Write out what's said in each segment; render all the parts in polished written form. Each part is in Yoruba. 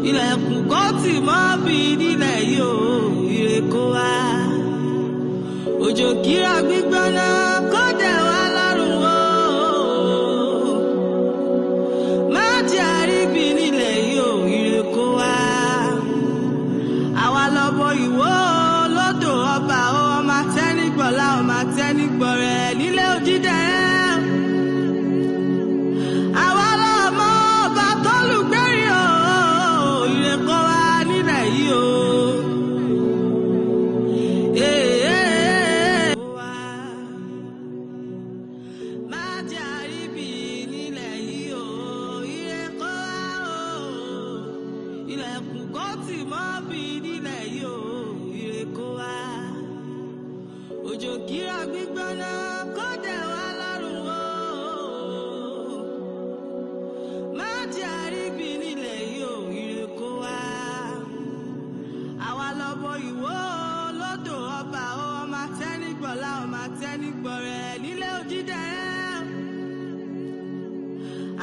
ilẹ̀kùn kó tì mọ́ bí nílẹ̀ yìí o ire kó wá òjò kíra gbígbóná kó dẹ̀ wá lọ́rùn o má jẹ́ àríbí nílẹ̀ yìí o ire kó wá àwa lọ́bọ ìwó lódò ọba o ọmọ atẹ́nigbọ̀lá ọmọ atẹ́nigbọ̀rẹ̀ nílé òdídẹ̀ àwa lọ́mọ ọba tólùgbẹ́rì o ire kó wá nílẹ̀ yìí o. Òjò kíra gbígbóná kó dẹ̀ wá lọ́rùn o má jẹ́ àríbí nílẹ̀ yìí o ire kó wá àwa lọ́bọ ìwó lódò ọba o ọmọ atẹ́nigbọ̀lá ọmọ atẹ́nigbọ̀rẹ̀ nílé òdídẹ̀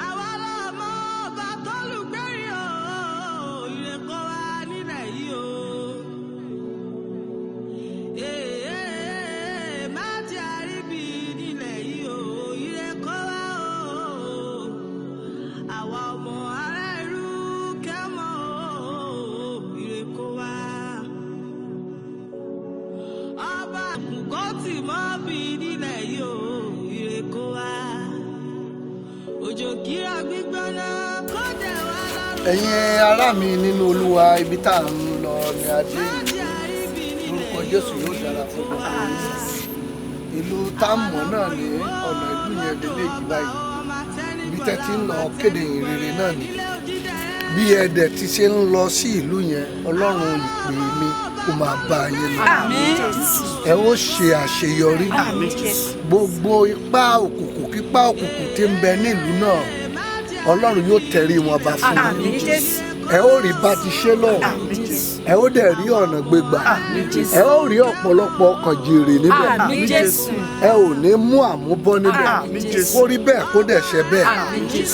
àwa lọ́mọ ọba tólùgbẹ́rì o ire kó wá nílẹ̀ yìí o. Ẹ̀yin ará mi nínú Olúwa, ibi tá à ń lọ ní adé yìí lórúkọ Jésù yóò dára fún gbogbo yín. Ìlú táàmù náà ní ọ̀nà ìlú yẹn lélẹ̀ yìí báyìí ibi tẹ́ ti ń lọ kéde ìrere náà ni bí ẹ̀dẹ̀ ti ṣe ń lọ sí ìlú yẹn Ọlọ́run ìpè mi kó máa bá yín lọ. Ẹ ó ṣe àṣeyọrí. Gbogbo ipá òkùnkùn kípá òkùnkùn tí ń bẹ nílùú náà Ọlọ́run yóò tẹrí wọn bá fún yín. Ẹ ó rí bá ti ṣe lọ. Ẹ ó dẹ̀ rí ọ̀nà gbégbà. Ẹ ó rí ọ̀pọ̀lọpọ̀ ọkàn jèrè níbẹ̀. Ẹ ò ní mú àmúbọ́ níbẹ̀. Kó rí bẹ́ẹ̀ kó dẹ̀ ṣe bẹ́ẹ̀.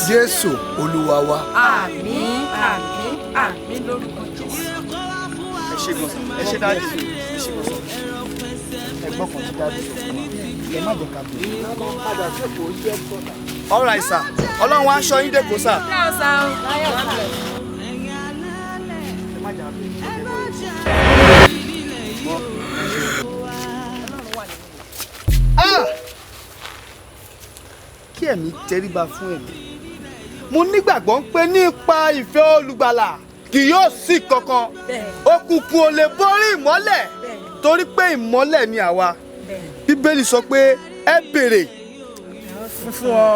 Jésù Olúwa wa. Àmín, àmín, àmín lórúkọ Jésù. Ẹ ṣé gan-an, ẹ ṣé dájú, ẹ ṣé gan-an. Ẹ gbọ́ kan tí dájú sọ fún wa. Ẹ má jẹ́ ká bẹ̀rẹ̀. Padà sí èkó jẹ́ gbọ́dọ̀. All right, sir. Ọlọ́run á ṣọ́ yín dẹ́kun, sir. Kí ẹ̀mí tẹríba fún ẹ̀mí. Mo nígbàgbọ́ pé nípa ìfẹ́ olùgbàlà kì yóò sí kankan. Òkùnkùn ò lè borí ìmọ́lẹ̀ torí pé ìmọ́lẹ̀ ni àwa. Bíbélì sọ pé ẹ béèrè fún ọ.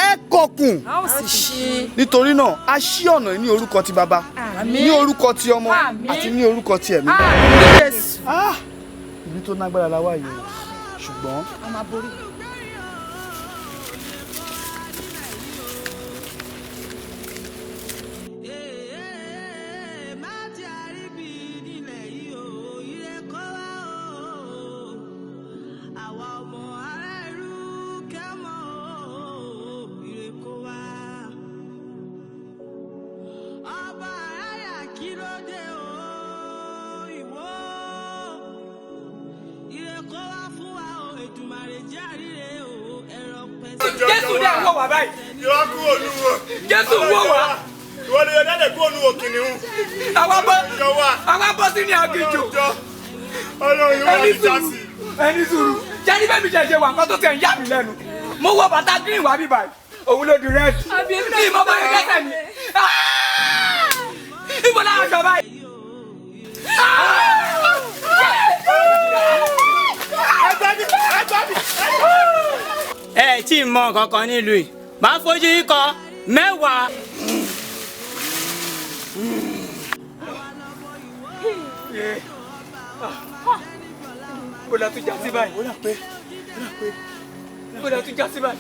Ẹ kọkùn. Nítorí náà a ṣí ọ̀nà ní orúkọ ti bàbá, ní orúkọ ti ọmọ àti ní orúkọ ti ẹ̀mí. Ibi tó nágbára la wà yìí ṣùgbọ́n Jésù dẹ̀ wò wá báyìí. Ìwọ kú olúwo. Jésù wò wá. Ìwọ ni ọ̀dà lè kú olúwo kìnìún. Àwa bọ́ sí ní aginjù. Ọlọ́run yóò wá ní jásí. Ẹni sùúrù. Jẹ́ni bẹ́ẹ̀ mi ṣe wà nǹkan tó tẹ̀ ń yà mí lẹ́nu. Mo wọ bàtà green wá bí báyìí. Òun ló di red. Ìmọ̀ bá yẹ kẹ́sẹ̀ mi. Ìbò náà jọ báyìí. Ẹ tí ì mọ kankan nílùú yìí máa fojú ikọ̀ mẹ́wàá. Bó la tún já sí báyìí. Bó la tún já sí báyìí.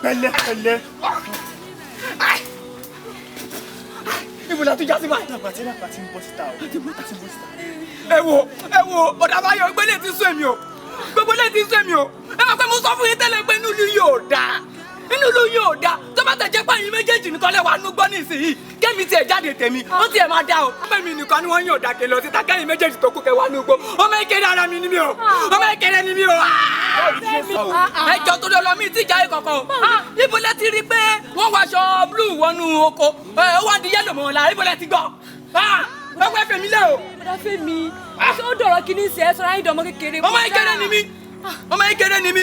Pẹ̀lẹ́ pẹ̀lẹ́. Ibo la tún já sí báyìí. Lápàtí ń bọ́ síta o. Ẹ wo ọ̀dà báyọ̀ gbélé ti sún èmi o. Gbogbo lè ti sún èmi o. Ẹ máa pẹ́ mo sọ fún yín tẹ́lẹ̀ pé inú ìlú yóò dáa. Inú ìlú yóò dáa. Tó tó bá tẹ̀ jẹ́ pé ẹ̀yin méjèèjì nìkan lẹ wà nú gbọ́ nísìnyí kémi tiẹ̀ jáde tèmi ó tiẹ̀ máa dá o ọmọ mi nìkan ni wọ́n yàn dàkẹ́ lọ síta kẹ́yìn méjèèjì tó kù kẹ́ wà nú gbọ́ ọmọ ìkéré ara mi ni mi o ọmọ ìkéré ni mi o. ẹjọ́ tó lọ mi ti jáde kankan o ibo lẹ ti rí pé wọ́n wọṣọ blue wọnú oko ó wá di yẹ́lò mọ́ wọn la ibo lẹ ti gbọ́ ọgbẹ́ fèmí lẹ́ o. ọ̀dà fèmí ṣé ó dọ̀rọ̀ kí ní sẹ́ sọ́ra yín dọ̀mọ́ kékeré. ọmọ ìkéré ni mi ọmọ ìkéré ni mi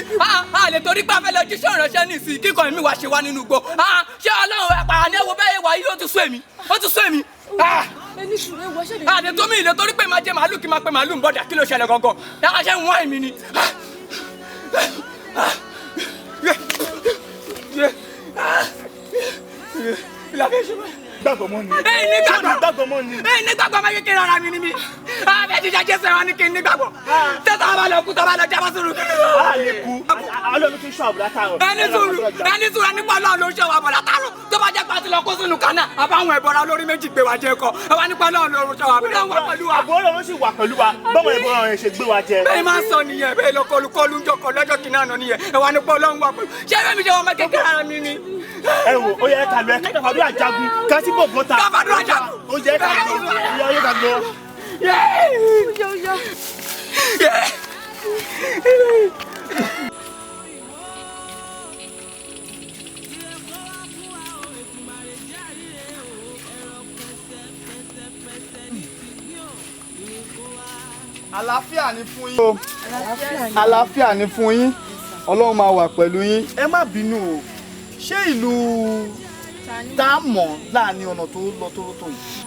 a lè torí pé a fẹ́ lọ jíṣẹ́ ìránṣẹ́ nìsín kíkọ́ mi wá ṣe wá nínú igbó ṣé ọlọ́run ẹ̀pà ní ẹ̀wọ̀ bẹ́ẹ̀ wá yìí ó ti sún èmi ó ti sún èmi. ẹni sùn ewu ọṣẹ de. àdè tó mi ìlẹ̀ torí pé máa jẹ màálù kí máa pe màálù ń bọ̀dà kí ló ṣẹlẹ̀ gangan yàrá ṣe ń wá èmi ni. gbàgbọ́ mọ́ ni. gbàgbọ́ mọ́ ni. nígbàgbọ́ máa kékeré ara mi ni mi. bẹ́ẹ̀ ti jẹ́ jésù ẹ̀wọ̀n ni kí n nígbàgbọ́. tẹ́tà bá lọ kú tọ́ bá lọ jábọ́ sínú kí. a lè kú Ọlọ́run ti sọ àbúrò látàrọ. ẹni sùúrù nípa Ọlọ́run ló ń ṣe àbúrò látàrọ tó bá jẹ́ pàtí lọ kó sínú kánà àbáwọn ẹ̀bọra lórí méjì gbé wa jẹ kọ ẹwà nípa Ọlọ́run ló ń ṣe àbúrò pẹ̀lú wa. àbúrò ló sì wà pẹ̀lú wa bọ́mọ ẹ̀bọra yẹn ṣe gbé wa jẹ. bẹ́ẹ̀ máa ń sọ nìyẹn bẹ́ẹ̀ lọ kọlu ń jọkọ lọ́jọ́ kìnnà àná nìyẹen ẹwà nípa Ọlọ́run wà pẹ̀lú ṣé ẹ̀rọ mi ṣe wọn mẹ́kẹ́kẹ́ ara mi ni. ẹ wo ó yẹ ká lọ ẹ ká fàdúrà jagun ká sí bò bọ́ta. ká fàdúrà jagun. ó yẹ ká lọ ó yẹ ká lọ. àlàáfíà ni fún yín. àlàáfíà ni fún yín. Ọlọ́run máa wà pẹ̀lú yín. ẹ má bínú o ṣé ìlú tá a mọ̀ láàrin ọ̀nà tó lọ tórótó yìí.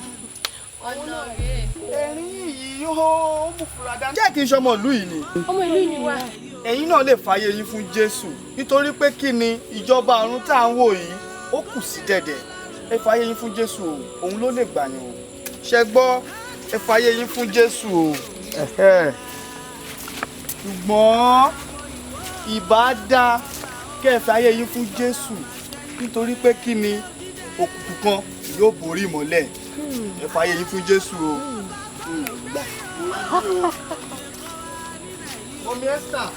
ẹ̀rín yìí ó mú fura dání. jẹ́ kí n ṣọmọ ìlú yìí ni. ọmọ ìlú yìí ni wá. ẹ̀yin náà lè fàyè yín fún Jésù nítorí pé kí ni ìjọba ọ̀run tá à ń wò yìí ó kù sí dẹ̀dẹ̀. ẹ fàyè yín fún Jésù o òun ló lè gbà yín o. ṣẹ gbọ́ ẹ fàyè yín fún Jésù o. ṣùgbọ́n ìbá dáa kẹ́ ẹ fàyè yín fún Jésù nítorí pé kí ni òkùnkùn kan yóò borí ìmọ́lẹ̀. ẹ fàyè yín fún Jésù o. Omi Esther,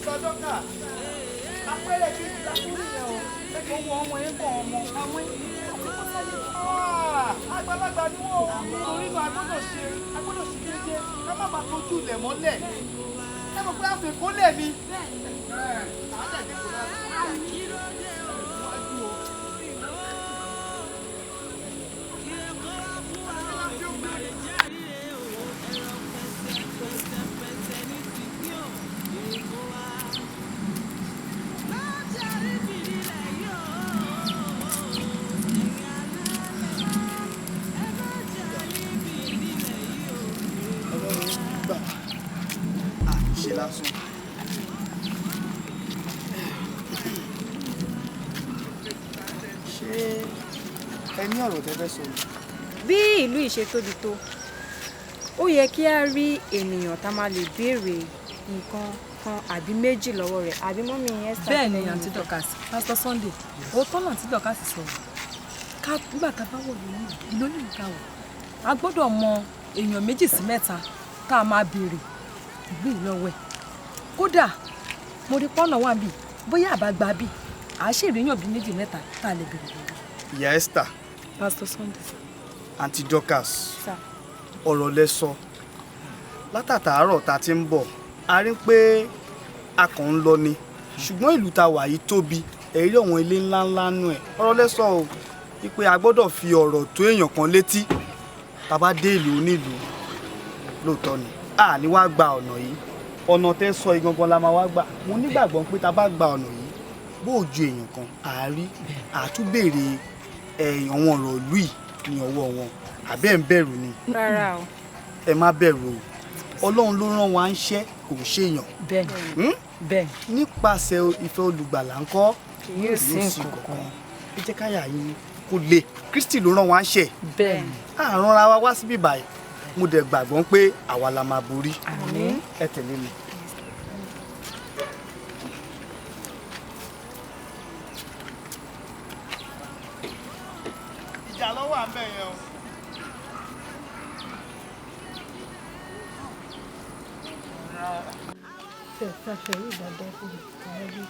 Sadoka, apẹ̀rẹ̀ kí n ta kúrò yẹn o. Ẹ kò wọ ọmọ yẹn kọ̀ ọmọ àwọn àgbàlagbà ni wọ́n o. Torí náà agbọ́dọ̀ ṣe déédéé ká má bàa tójú ilẹ̀ mọ́lẹ̀. Ẹ mọ̀ pé àfẹ́kọ́lẹ̀ ni. Ẹ ní ọ̀rọ̀ tẹ́fẹ́ sọ. Bí ìlú yìí ṣe tóbi tó ó yẹ kí a rí ènìyàn tá máa lè béèrè nǹkan kan àbí méjì lọ́wọ́ rẹ̀ àbí mọ́mí Esther. bẹ́ẹ̀ ni àǹtí Dorcas Pastor Sunday òótọ́ náà àǹtí Dorcas sọ̀rọ̀ ká nígbà tá a bá wọ̀ lónìí ìlú onílù ká wọ̀ a gbọ́dọ̀ mọ èèyàn méjì sí mẹ́ta tá a máa béèrè ìlú ìlọ́wẹ̀ kódà mo rí pọ́nà wà bíi bóyá àbágbá bíi à á ṣèléyàn bíi méjì mẹ́ta tá a lè béèrè lọ́wọ́. Ìyá Esther. Pastor Sunday. Àǹtí Dorcas ọ̀rọ̀ lẹ sọ látàtàárọ̀ tá a ti ń bọ̀ a rí pé a kàn ń lọ ni ṣùgbọ́n ìlú tá a wà yìí tóbi èyí àwọn ilé ńláńlá nù ẹ̀ ọ̀rọ̀ lẹ sọ o wípé a gbọ́dọ̀ fi ọ̀rọ̀ tó èèyàn kan létí tá a bá dé ìlú onílùú lóòótọ́ ni a ní wá gba ọ̀nà yìí ọ̀nà tẹ́ sọ igangan la máa wá gbà mo nígbàgbọ́ pé tá a bá gba ọ̀nà yìí bó o ju èèyàn kan àárí àtúbèrè àwọn ọ̀rọ̀ ìlú yìí ní ọwọ́ wọn àbẹ́ ń bẹ̀rù ni. Rárá o. Ẹ má bẹ̀rù o Ọlọ́run ló rán wa ń ṣẹ́ kò ń ṣèyàn. Bẹ́ẹ̀ nípasẹ̀ ìfẹ́ olùgbàlà ńkọ́ yóò sí kankan ẹ jẹ́ káyà yín kó le Kristi ló rán wa ń ṣẹ́. bẹ́ẹ̀ àrùn ara wa wá síbí báyìí mo dẹ̀ gbàgbọ́ pé àwa la máa borí. Àmín. Ẹ tẹ̀lé mi. ìjà lọ́wọ́ à ń bẹ̀ yẹn o. ṣàṣẹ yìí dáadáa fún mi àwọn ẹbí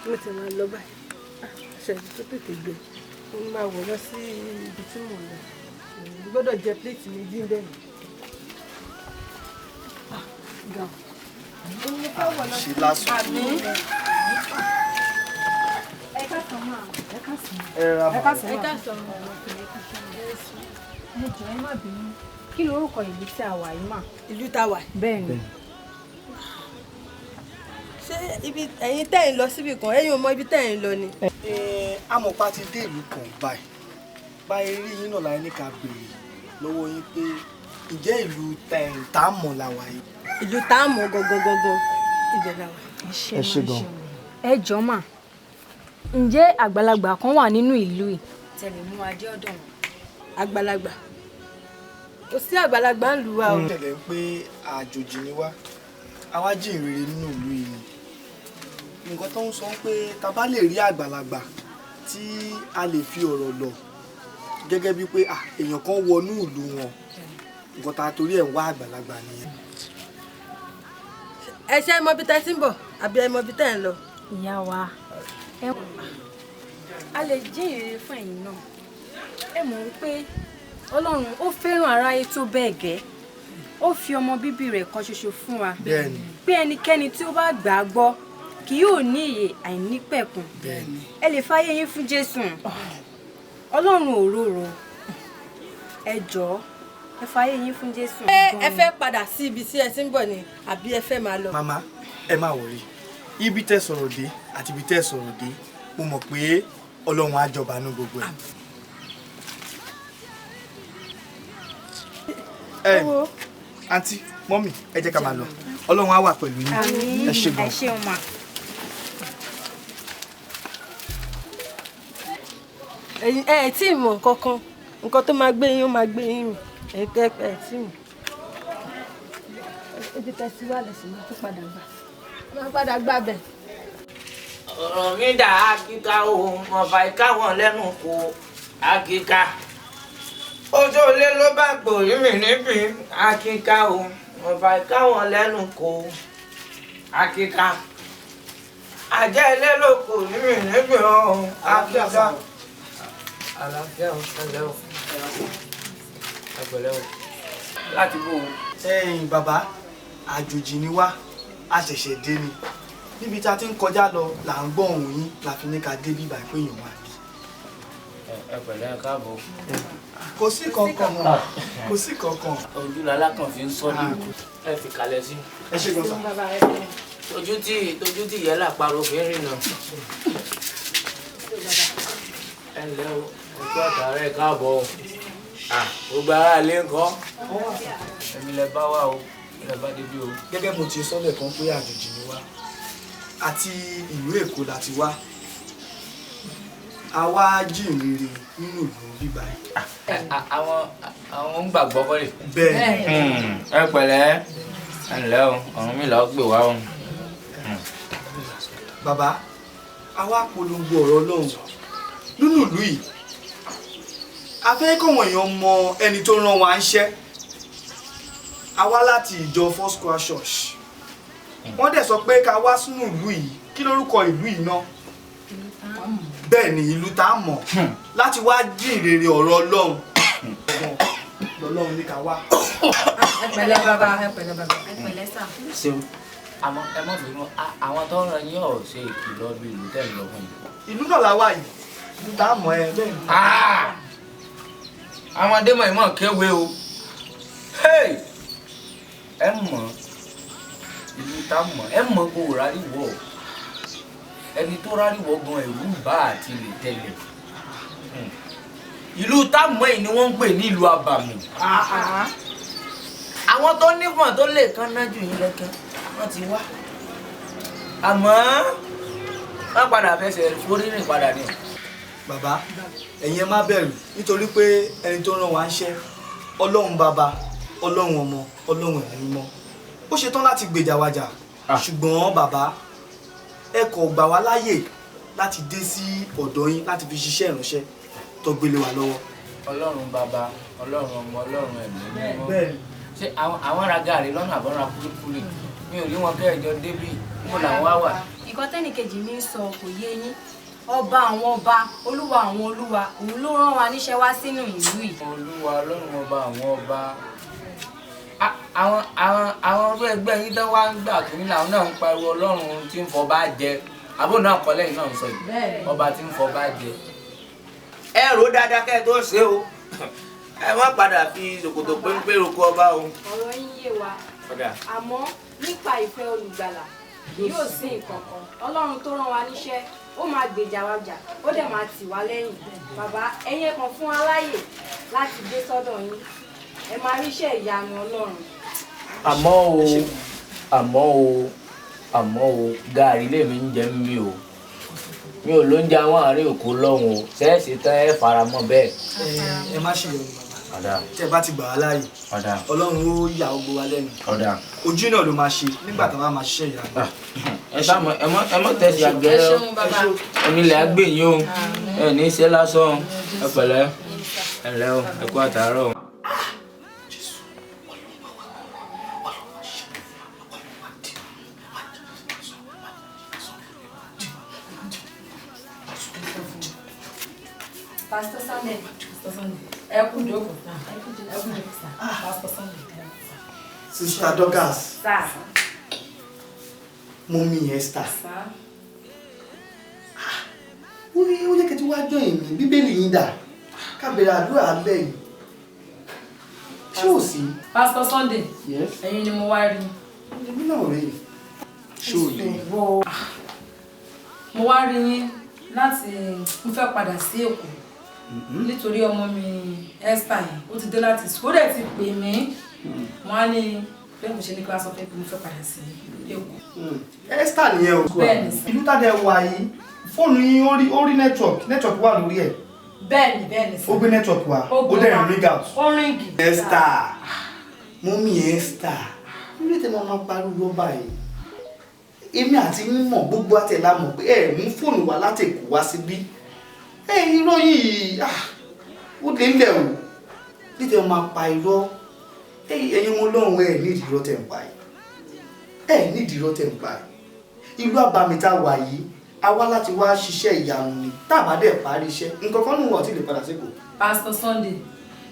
tó ti máa lọ báyìí. ìṣẹ́jú tó tètè gbé mo ní máa wọ̀ lọ sí ibi tí mò ń lọ gbọ́dọ̀ jẹ pléètì méjì ń bẹ̀rẹ̀. ṣe lásán. ẹ ká sọ máa ẹ ká sọ ẹ ra ẹ ká mọ. sọ ẹ ká sọ ẹ jọ̀ọ́ ẹ má bínú kí lorúkọ ìlú tí a wà yìí mà. ìlú tá a wà. bẹ́ẹ̀ ni. ṣé ibi ẹ̀yin tẹ́ ń lọ síbi kan ẹ̀yin ò mọ ibi tẹ́ ń lọ ni. amọ̀pá ti dé ìlú kan báyìí rí yín náà láyé ní ká béèrè lọ́wọ́ yín pé ǹjẹ́ ìlú Táàmọ̀ la wà yìí. ìlú Táàmọ̀ gangan ibẹ̀ la wà. ẹ ṣe gan. ẹ jọ̀ọ́ mà ǹjẹ́ àgbàlagbà kan wà nínú ìlú yìí tẹ̀lé mú adé ọ̀dọ̀ wọn. àgbàlagbà kò sí àgbàlagbà ń lù wá o. ó tẹ̀lé pé àjòjì ni wá àwa jìnrere nínú ìlú yìí nǹkan tó ń sọ pé ta bá lè rí àgbàlagbà tí a lè fi ọ̀rọ̀ lọ gẹ́gẹ́ bíi pé èèyàn kan wọnú ìlú wọn nǹkan ta torí ẹ̀ ń wá àgbàlagbà nìyẹn. ẹ ṣe mọ ibi tẹ́ ti ń bọ̀ àbí ẹ mọ ibi tẹ́ ń lọ. ìyá wa a lè jí ìrere fún ẹ̀yin náà ẹ mọ̀ wípé Ọlọ́run ó fẹ́ràn aráyé tó bẹ́ẹ̀ gẹ́ ó fi ọmọ bíbí rẹ̀ kan ṣoṣo fún wa pé ẹnikẹ́ni tí ó bá gbà á gbọ́ kì yóò ní ìyè àìnípẹ̀kun ẹ lè fàyè yín fún Jésù Ọlọ́run òróró ẹ jọ̀ọ́ ẹ fàyè yín fún Jésù. ẹ fẹ́ padà sí ibi tí ẹ ti ń bọ̀ ni àbí ẹ fẹ́ máa lọ. màmá ẹ má wọrí ibi tẹ́ sọ̀rọ̀ dé àti ibi tẹ́ sọ̀rọ̀ dé mo mọ̀ pé Ọlọ́run á jọba nú gbogbo ẹ̀. àǹtí mọ́mì ẹ jẹ́ ká máa lọ Ọlọ́run á wà pẹ̀lú yín ẹ ṣé gan. ẹ ṣeun mà. ẹ tí ì mọ̀ kankan nǹkan tó máa gbé yín ó máa gbé yín mi ẹ tí ì mọ̀. ibi tẹ́ sí wà lẹ́sìn máa tún padà gbà máa padà gbà bẹ̀. ọ̀rọ̀ mi dà ákíká o ọ̀fà ìkáwọn lẹ́nu kò ákíká ojú ilé ló bá gbòrí mi níbi ákíká o ọ̀fà ìkáwọn lẹ́nu kò ákíká àjẹ́ ilé ló kò rí mi níbi o ákíká. àlàáfíà o ẹgbẹ́ o ẹgbẹ̀lẹ́ o láti bò ó. bàbá àjòjì ni wá a ṣẹ̀ṣẹ̀ dé ni níbi tá a ti ń kọjá lọ là ń gbọ́ ohùn yín la fi ní ká dé bíbá pé èèyàn wà bí. ẹgbẹ̀lẹ́ ẹ káàbọ̀. kò sí kankan kò sí kankan. ojúlala kan fi ń sọ ní ẹ fi kalẹ̀ sí. ẹ ṣe gan sa. tójú tí ìyẹn là parọ́ fi ń rìn náà. ẹ ǹlẹ́ o ojú àtàrà ẹ káàbọ̀ o gbogbo ara ilé ńkọ́ èmi lẹ bá wà o lẹ bá débi o. gẹ́gẹ́ mo ti sọ lẹ́ẹ̀kan pé àjòjì ni wá àti ìlú Èkó la ti wá àwa jìnrere nínú ìlú bíbá yìí. àwọn ń gbàgbọ́ kọ́lé. bẹ́ẹ̀ ẹ pẹ̀lẹ́ ẹ ǹlẹ́ o ọ̀run mi là ó gbé wá o. bàbá àwa polongo ọ̀rọ̀ Ọlọ́run nínú ìlú yìí a fẹ́ kọ́wọn èèyàn mọ ẹni tó rán wa ń ṣẹ́ a wá láti ìjọ First Square Church wọ́n dẹ̀ sọ pé ká wá sínú ìlú yìí kí lórúkọ ìlú yìí náà bẹ́ẹ̀ ni ìlú Táàmọ̀ láti wá jìnrere ọ̀rọ̀ Ọlọ́run lọ́lọ́run ní ká wá. ẹ pẹ̀lẹ́ bàbá ẹ pẹ̀lẹ́ bàbá ẹ pẹ̀lẹ́ sà. ṣeun àmọ́ ẹ má fi mọ́ àwọn tó ń ran yín ọ̀ ṣe ìkìlọ̀ bí ìlú tẹ̀ ń lọ fún yìí. ìlú náà la wà yìí ìlú Táàmọ̀ ẹ bẹ́ẹ̀ ni. àwọn adé mọ̀ ìmọ̀ kéwé o ẹ mọ̀ ìlú Táàmọ̀ ẹ mọ̀ kó ráríwọ̀ ẹni tó ráríwọ̀ gan ẹ̀rù bá àti lè tẹ̀lé ìlú Táàmọ̀ yìí ni wọ́n ń pè ní ìlú Abàmì. àwọn tó nífọ̀n tó lè kán náà jù yín lẹ́kẹ́ wọ́n ti wá àmọ́ wọ́n padà fẹsẹ̀ forí rìn padà ni. bàbá ẹ̀yin ẹ má bẹ̀rù nítorí pé ẹni tó rán wa ń ṣẹ́ Ọlọ́run bàbá Ọlọ́run ọmọ Ọlọ́run ẹ̀mí mímọ́ ó ṣetán láti gbèjà wa jà ṣùgbọ́n bàbá ẹ kò gbà wá láàyè láti dé sí ọ̀dọ̀ yín láti fi ṣiṣẹ́ ìránṣẹ́ tó gbélé wa lọ́wọ́. Ọlọ́run bàbá Ọlọ́run ọmọ Ọlọ́run ẹ̀mí mímọ́ ṣé àwọn ará gàrí lọ́nà àbọ̀nra kúlíkúlí mi ò rí wọn kẹ́ ẹ̀jọ débì níbo làwọn wá wà. nǹkan tẹ́nìkejì mi ń sọ kò yé yín ọba àwọn ọba olúwa àwọn olúwa òun ló rán wa níṣẹ́ wá sínú ìlú yìí. olúwa ọlọ́run ọba àwọn ọba àwọn ọ̀rọ̀ ẹgbẹ́ yín tán wá ń gbà kí ní làwọn náà ń pariwo ọlọ́run tí ń fọba jẹ àbò náà kọ́ lẹ́yìn náà ń sọ yìí ọba tí ń fọba jẹ. ẹ rò dáadáa kẹ́ ẹ tó ṣe o ẹ má padà fi ṣòkòtò péńpé roko ọba o. ọ̀rọ̀ yín yé wa àmọ́ nípa ìfẹ́ olùgbàlà yóò sí nǹkan kan ọlọ́run tó rán wa níṣẹ́ ó máa gbèjà wa jà ó dẹ̀ máa tì wá lẹ́yìn bàbá ẹ̀yin kan fún wa láàyè láti dé sọ́dọ̀ yín ẹ máa ríṣẹ́ ìyanu ọlọ́run. àmọ́ o gààrí lèmi ń jẹ mi o mi ò ló ń jẹ àwọn àárín òkú lọ́hùn o ṣẹ́ẹ̀sì tán ẹ fara mọ́ bẹ́ẹ̀. ẹ má ṣe yọrù bàbá tí ẹ bá ti gbà á láàyè ọlọ́run ó yà ó gbó wa lẹ́nu ojú náà ló máa ṣe nígbà tó bá máa ṣiṣẹ́ ìyanu. ẹ sáà ẹ mọ tẹsí àgẹrẹ ẹni lè gbé yín o ẹ ní í ṣe lásán ẹ pẹ̀lẹ́ ẹ lẹ́ o ẹ kú àtàárọ̀. Pastor Sunday. Ẹ kú jókòó. Pastor Sunday. Sister Dorcas. Mummy Esther. Ó yẹ kí tí wá jọ èmi bíbélì yín dà ká bẹ̀rẹ̀ àdúrà alẹ́ yìí. Ṣé ò sí? Pastor Sunday. Ẹ̀yin ni mo wá rí. Èmi náà rí. Ṣé ò lè? Mo wá rí yín láti ń fẹ́ padà sí Èkó. Nítorí ọmọ mi Esther yìí ó ti dé láti sùn ó dẹ̀ ti pè mí wọ́n á ní bẹ́ẹ̀ mo ṣe ní kí wọ́n sọ pé mo fẹ́ padà sí Èkó. Esther nìyẹn o. Bẹ́ẹ̀ni. Ìlú tàdé wà yìí fóònù yín ó rí network wà lórí ẹ̀. Bẹ́ẹ̀ni sí. Ó gbé network wá ó dẹ̀ ring out. Ó ríngì. Esther Mummy Esther nílé tẹ́ máa pariwo báyìí èmi àti yín mọ̀ gbogbo àtẹ̀lá mọ̀ pé ẹ̀ mú fóònù wá láti Èkó wá síbí irọ́ yìí ó lè lẹ̀ o nítorí wọn máa pa irọ́ ẹ̀yin ọmọ Ọlọ́run ẹ̀ ní ìdírọ́ tẹ̀ ń pa yìí Ìlú Abami tá wà yìí a wá láti wá ṣiṣẹ́ ìyanu ni tá a bá dẹ̀ parí iṣẹ́ nǹkan kan nù wọ́n ti lè padà sípò. Pastor Sunday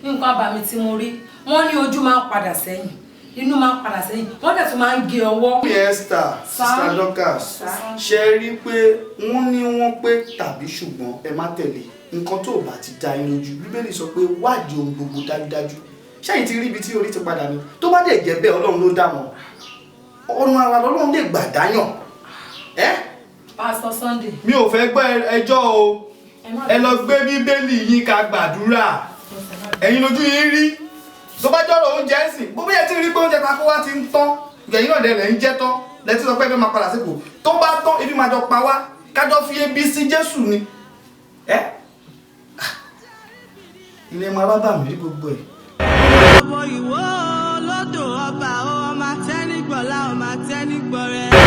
nǹkan abàmì tí mo rí wọ́n ní ojú máa ń padà sẹ́yìn inú máa ń padà sẹ́yìn wọ́n dẹ̀ tún máa ń gé ọwọ́. Esther Sister Dorcas ṣe rí pé wọ́n ní wọ́n pé tàbí ṣùgbọ́n ẹ má tẹ̀lé nǹkan tó bá ti dá yín lójú Bíbélì sọ pé wádìí ohun gbogbo dájúdájú ṣẹ́yìn ti rí ibi tí orí ti padà ní tó bá dẹ̀ jẹ́ bẹ́ẹ̀ Ọlọ́run ló dá wọn ọ̀nà ara lọ́lọ́run lè gbà dáyàn. Pastor Sunday. Mi ò fẹ́ gbọ́ ẹjọ́ o ẹ lọ gbé Bíbélì yín ká gbàdúrà ẹ̀yin lójú yín rí tó bá jọ́rọ̀ oúnjẹ ń sìn bó bẹ́ẹ̀ tí rí pé oúnjẹ takó wá ti ń tán ìgbẹ̀yìn náà dẹ̀ lẹ̀ ń jẹ́ tán lẹ́tí sọ pé ẹgbẹ́ máa padà sípò tó bá tán ibi máa jọ pa wá kájọ fi ebi sí Jésù ni ilé máa bá bà mí rí gbogbo ẹ̀. ọmọ ìwọ lọ́dọ̀ ọba ọmọ tẹ́nígbọ̀lá ọmọ tẹ́nígbọ̀rẹ́.